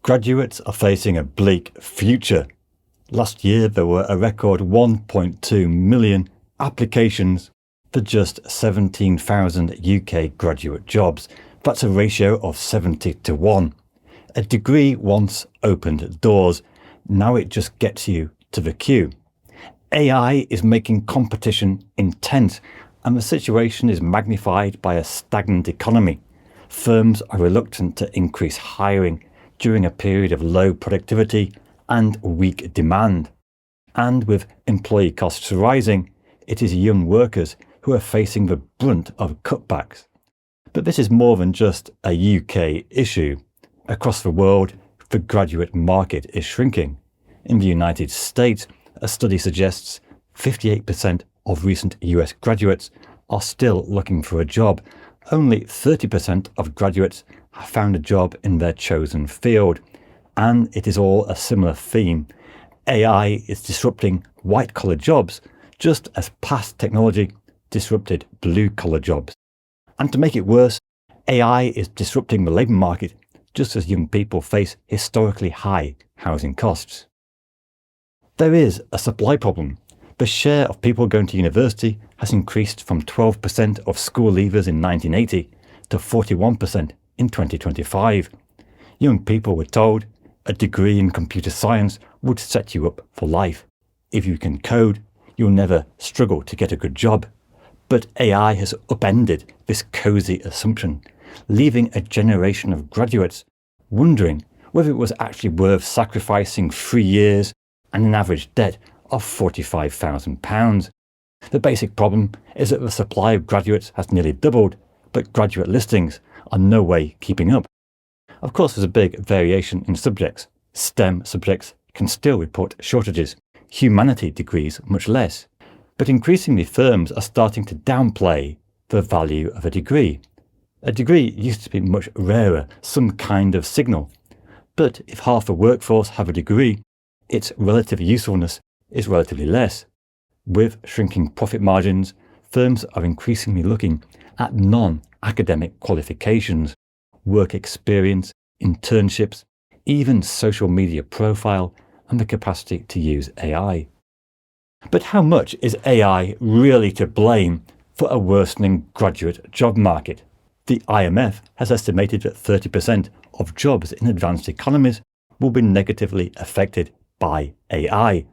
Graduates are facing a bleak future. Last year there were a record 1.2 million applications for just 17,000 UK graduate jobs. That's a ratio of 70 to 1. A degree once opened doors, now it just gets you to the queue. AI is making competition intense, and the situation is magnified by a stagnant economy. Firms are reluctant to increase hiring during a period of low productivity and weak demand. And with employee costs rising, it is young workers who are facing the brunt of cutbacks. But this is more than just a UK issue. Across the world, the graduate market is shrinking. In the United States, a study suggests 58% of recent US graduates are still looking for a job. Only 30% of graduates have found a job in their chosen field. And it is all a similar theme. AI is disrupting white-collar jobs, just as past technology disrupted blue-collar jobs. And to make it worse, AI is disrupting the labour market, just as young people face historically high housing costs. There is a supply problem. The share of people going to university has increased from 12% of school leavers in 1980 to 41% in 2025. Young people were told a degree in computer science would set you up for life. If you can code, you'll never struggle to get a good job. But AI has upended this cosy assumption, leaving a generation of graduates wondering whether it was actually worth sacrificing 3 years and an average debt of £45,000. The basic problem is that the supply of graduates has nearly doubled, but graduate listings are no way keeping up. Of course, there's a big variation in subjects. STEM subjects can still report shortages, humanity degrees much less. But increasingly firms are starting to downplay the value of a degree. A degree used to be much rarer, some kind of signal. But if half the workforce have a degree, its relative usefulness is relatively less. With shrinking profit margins, firms are increasingly looking at non-academic qualifications, work experience, internships, even social media profile, and the capacity to use AI. But how much is AI really to blame for a worsening graduate job market? The IMF has estimated that 30% of jobs in advanced economies will be negatively affected by AI.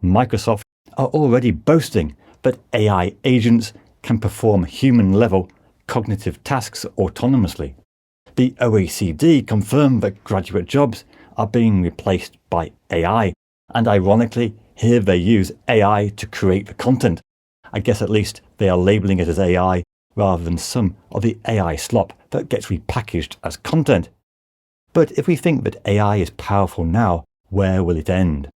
Microsoft are already boasting that AI agents can perform human-level cognitive tasks autonomously. The OECD confirmed that graduate jobs are being replaced by AI, and ironically, here they use AI to create the content. I guess at least they are labelling it as AI rather than some of the AI slop that gets repackaged as content. But if we think that AI is powerful now, where will it end?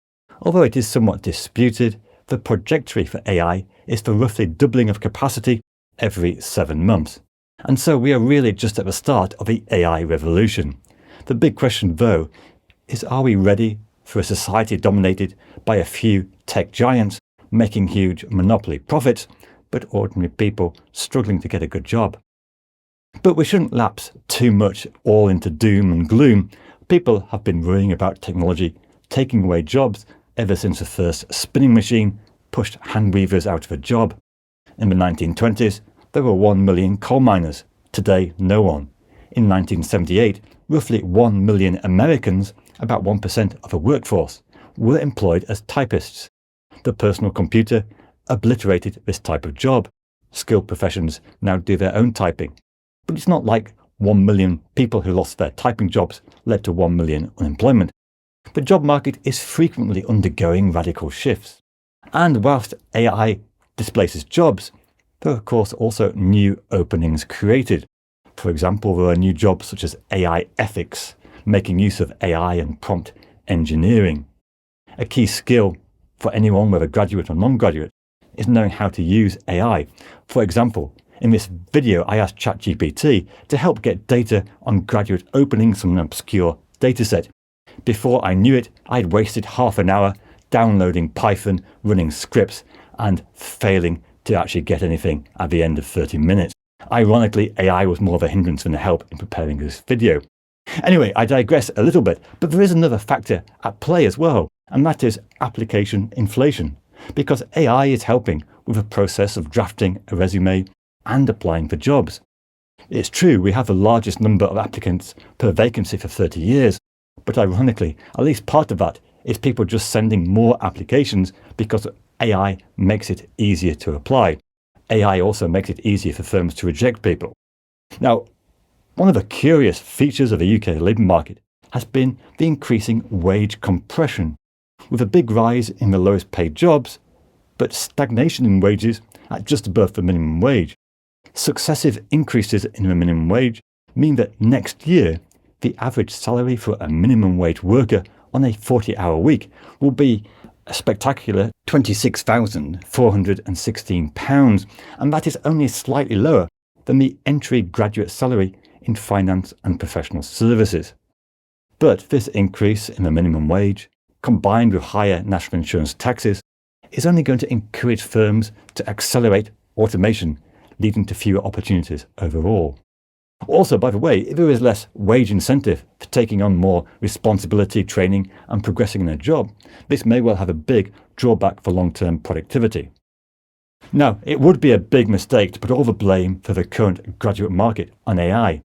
Although it is somewhat disputed, the trajectory for AI is the roughly doubling of capacity every 7 months. And so we are really just at the start of the AI revolution. The big question, though, is are we ready for a society dominated by a few tech giants making huge monopoly profits, but ordinary people struggling to get a good job? But we shouldn't lapse too much all into doom and gloom. People have been worrying about technology taking away jobs ever since the first spinning machine pushed hand weavers out of a job. In the 1920s, there were 1 million coal miners. Today, no one. In 1978, roughly 1 million Americans, about 1% of the workforce, were employed as typists. The personal computer obliterated this type of job. Skilled professions now do their own typing. But it's not like 1 million people who lost their typing jobs led to 1 million unemployment. The job market is frequently undergoing radical shifts. And whilst AI displaces jobs, there are of course also new openings created. For example, there are new jobs such as AI ethics, making use of AI and prompt engineering. A key skill for anyone, whether graduate or non-graduate, is knowing how to use AI. For example, in this video I asked ChatGPT to help get data on graduate openings from an obscure dataset. Before I knew it, I'd wasted half an hour downloading Python, running scripts, and failing to actually get anything at the end of 30 minutes. Ironically, AI was more of a hindrance than a help in preparing this video. Anyway, I digress a little bit, but there is another factor at play as well, and that is application inflation, because AI is helping with the process of drafting a resume and applying for jobs. It's true we have the largest number of applicants per vacancy for 30 years, but ironically, at least part of that is people just sending more applications because AI makes it easier to apply. AI also makes it easier for firms to reject people. Now, one of the curious features of the UK labour market has been the increasing wage compression, with a big rise in the lowest paid jobs, but stagnation in wages at just above the minimum wage. Successive increases in the minimum wage mean that next year, the average salary for a minimum wage worker on a 40-hour week will be a spectacular £26,416, and that is only slightly lower than the entry graduate salary in finance and professional services. But this increase in the minimum wage, combined with higher national insurance taxes, is only going to encourage firms to accelerate automation, leading to fewer opportunities overall. Also, by the way, if there is less wage incentive for taking on more responsibility, training and progressing in a job, this may well have a big drawback for long-term productivity. Now, it would be a big mistake to put all the blame for the current graduate market on AI.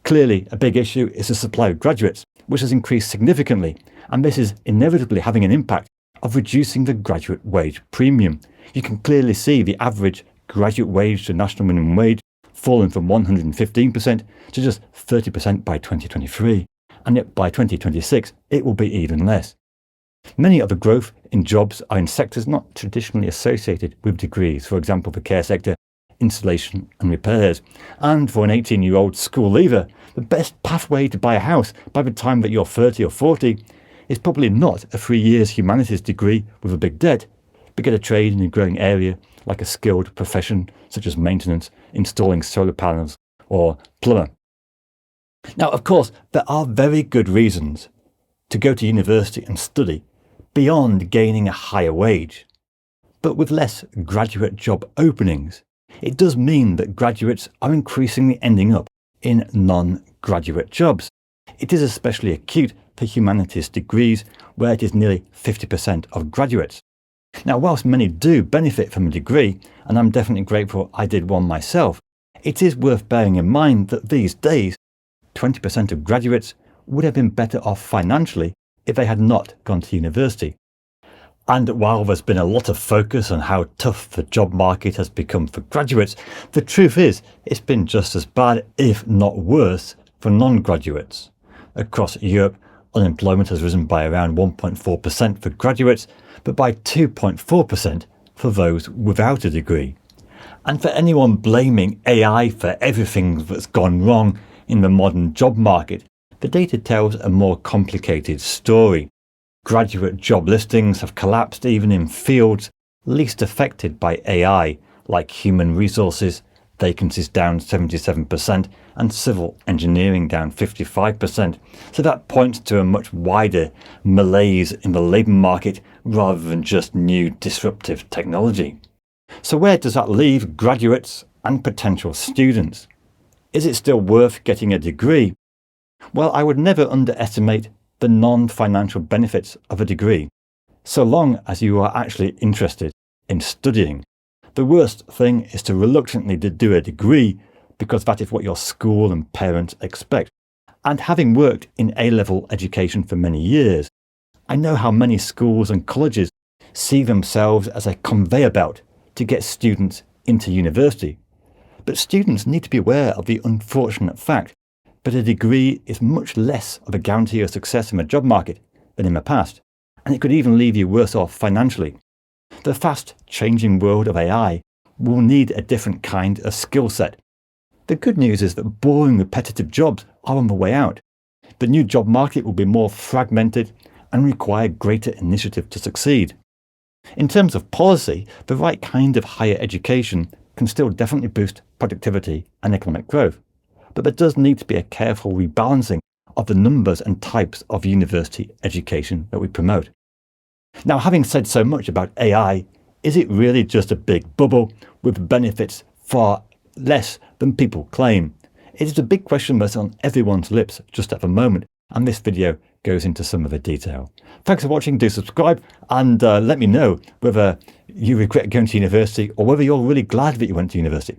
Clearly, a big issue is the supply of graduates, which has increased significantly, and this is inevitably having an impact of reducing the graduate wage premium. You can clearly see the average graduate wage to national minimum wage fallen from 115% to just 30% by 2023, and yet by 2026 it will be even less. Many of the growth in jobs are in sectors not traditionally associated with degrees, for example the care sector, installation and repairs. And for an 18-year-old school leaver, the best pathway to buy a house by the time that you're 30 or 40 is probably not a 3 years humanities degree with a big debt, but get a trade in a growing area like a skilled profession such as maintenance, installing solar panels or plumber. Now, of course, there are very good reasons to go to university and study beyond gaining a higher wage. But with less graduate job openings, it does mean that graduates are increasingly ending up in non-graduate jobs. It is especially acute for humanities degrees, where it is nearly 50% of graduates. Now, whilst many do benefit from a degree, and I'm definitely grateful I did one myself, it is worth bearing in mind that these days, 20% of graduates would have been better off financially if they had not gone to university. And while there's been a lot of focus on how tough the job market has become for graduates, the truth is it's been just as bad, if not worse, for non-graduates. Across Europe, unemployment has risen by around 1.4% for graduates, but by 2.4% for those without a degree. And for anyone blaming AI for everything that's gone wrong in the modern job market, the data tells a more complicated story. Graduate job listings have collapsed even in fields least affected by AI, like human resources, vacancies down 77%, and civil engineering down 55%. So that points to a much wider malaise in the labour market rather than just new disruptive technology. So where does that leave graduates and potential students? Is it still worth getting a degree? Well, I would never underestimate the non-financial benefits of a degree, so long as you are actually interested in studying. The worst thing is to reluctantly do a degree because that is what your school and parents expect. And having worked in A-level education for many years, I know how many schools and colleges see themselves as a conveyor belt to get students into university. But students need to be aware of the unfortunate fact that a degree is much less of a guarantee of success in the job market than in the past, and it could even leave you worse off financially. The fast-changing world of AI will need a different kind of skill set. The good news is that boring, repetitive jobs are on the way out. The new job market will be more fragmented and require greater initiative to succeed. In terms of policy, the right kind of higher education can still definitely boost productivity and economic growth. But there does need to be a careful rebalancing of the numbers and types of university education that we promote. Now, having said so much about AI, is it really just a big bubble with benefits far less than people claim? It is a big question that's on everyone's lips just at the moment, and this video goes into some of the detail. Thanks for watching, do subscribe, and let me know whether you regret going to university or whether you're really glad that you went to university.